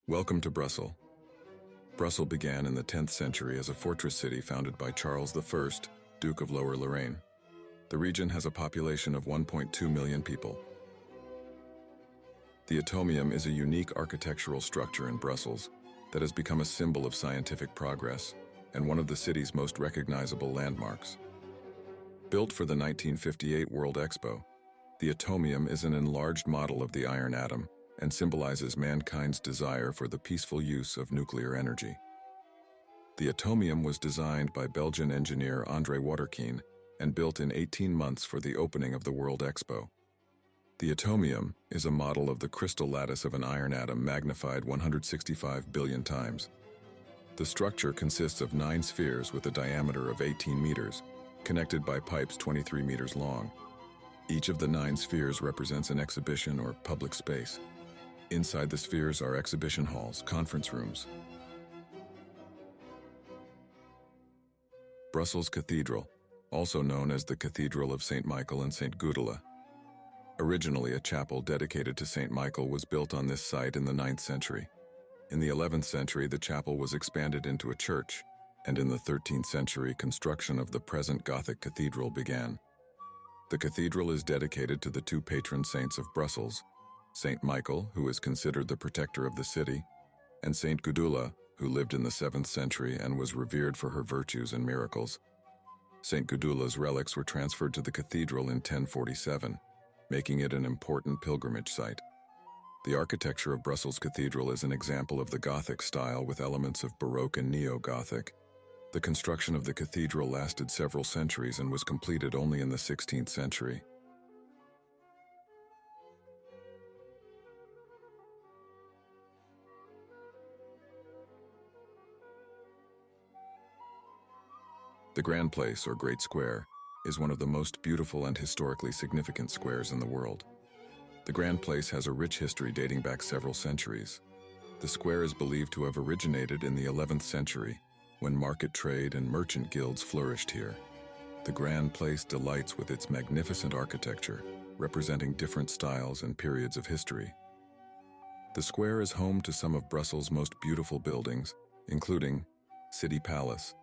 Welcome to Brussels. Brussels began in the 10th century as a fortress city founded by Charles I, Duke of Lower Lorraine. The region has a population of 1.2 million people. The Atomium is a unique architectural structure in Brussels that has become a symbol of scientific progress and one of the city's most recognizable landmarks. Built for the 1958 World Expo, the Atomium is an enlarged model of the iron atom and symbolizes mankind's desire for the peaceful use of nuclear energy. The Atomium was designed by Belgian engineer André Waterkeen and built in 18 months for the opening of the World Expo. The Atomium is a model of the crystal lattice of an iron atom magnified 165 billion times. The structure consists of 9 spheres with a diameter of 18 meters, connected by pipes 23 meters long. Each of the 9 spheres represents an exhibition or public space. Inside the spheres are exhibition halls, conference rooms. Brussels Cathedral, also known as the Cathedral of St. Michael and St. Gudula. Originally a chapel dedicated to St. Michael was built on this site in the 9th century. In the 11th century, the chapel was expanded into a church, and in the 13th century, construction of the present Gothic cathedral began. The cathedral is dedicated to the 2 patron saints of Brussels, St. Michael, who is considered the protector of the city, and St. Gudula, who lived in the 7th century and was revered for her virtues and miracles. St. Gudula's relics were transferred to the cathedral in 1047, making it an important pilgrimage site. The architecture of Brussels Cathedral is an example of the Gothic style with elements of Baroque and Neo-Gothic. The construction of the cathedral lasted several centuries and was completed only in the 16th century. The Grand Place, or Great Square, is one of the most beautiful and historically significant squares in the world. The Grand Place has a rich history dating back several centuries. The square is believed to have originated in the 11th century, when market trade and merchant guilds flourished here. The Grand Place delights with its magnificent architecture, representing different styles and periods of history. The square is home to some of Brussels' most beautiful buildings, including City Palace.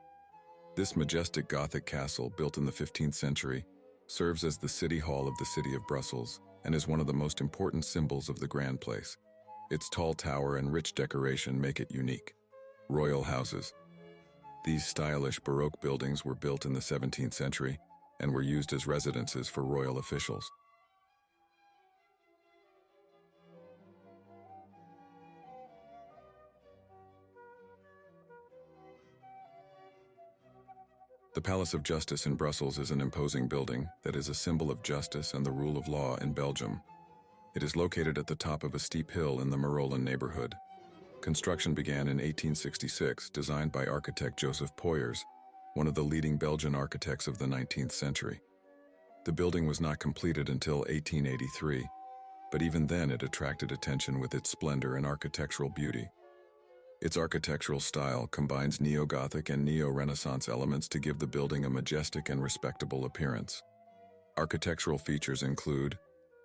This majestic Gothic castle, built in the 15th century, serves as the city hall of the city of Brussels and is one of the most important symbols of the Grand Place. Its tall tower and rich decoration make it unique. Royal houses. These stylish Baroque buildings were built in the 17th century and were used as residences for royal officials. The Palace of Justice in Brussels is an imposing building that is a symbol of justice and the rule of law in Belgium. It is located at the top of a steep hill in the Marolen neighborhood. Construction began in 1866, designed by architect Joseph Poyers, one of the leading Belgian architects of the 19th century. The building was not completed until 1883, but even then it attracted attention with its splendor and architectural beauty. Its architectural style combines Neo-Gothic and Neo-Renaissance elements to give the building a majestic and respectable appearance. Architectural features include: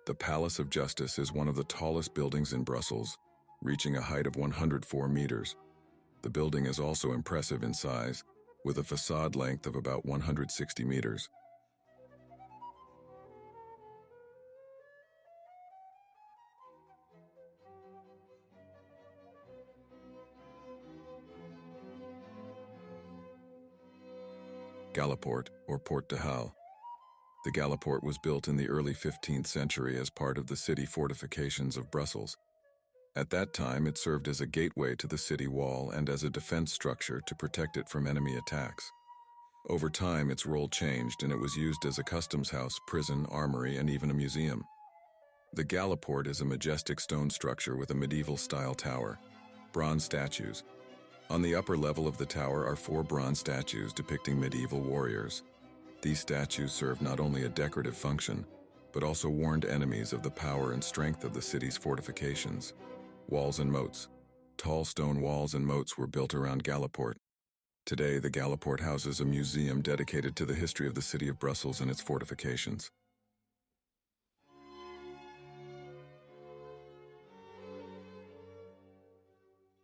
the Palace of Justice is one of the tallest buildings in Brussels, reaching a height of 104 meters. The building is also impressive in size, with a facade length of about 160 meters. Galiport, or Porte de Halle. The Galiport was built in the early 15th century as part of the city fortifications of Brussels. At that time, it served as a gateway to the city wall and as a defense structure to protect it from enemy attacks. Over time, its role changed and it was used as a customs house, prison, armory, and even a museum. The Galiport is a majestic stone structure with a medieval-style tower. Bronze statues. On the upper level of the tower are 4 bronze statues depicting medieval warriors. These statues serve not only a decorative function, but also warned enemies of the power and strength of the city's fortifications. Walls and moats. Tall stone walls and moats were built around Galiport. Today, the Galiport houses a museum dedicated to the history of the city of Brussels and its fortifications.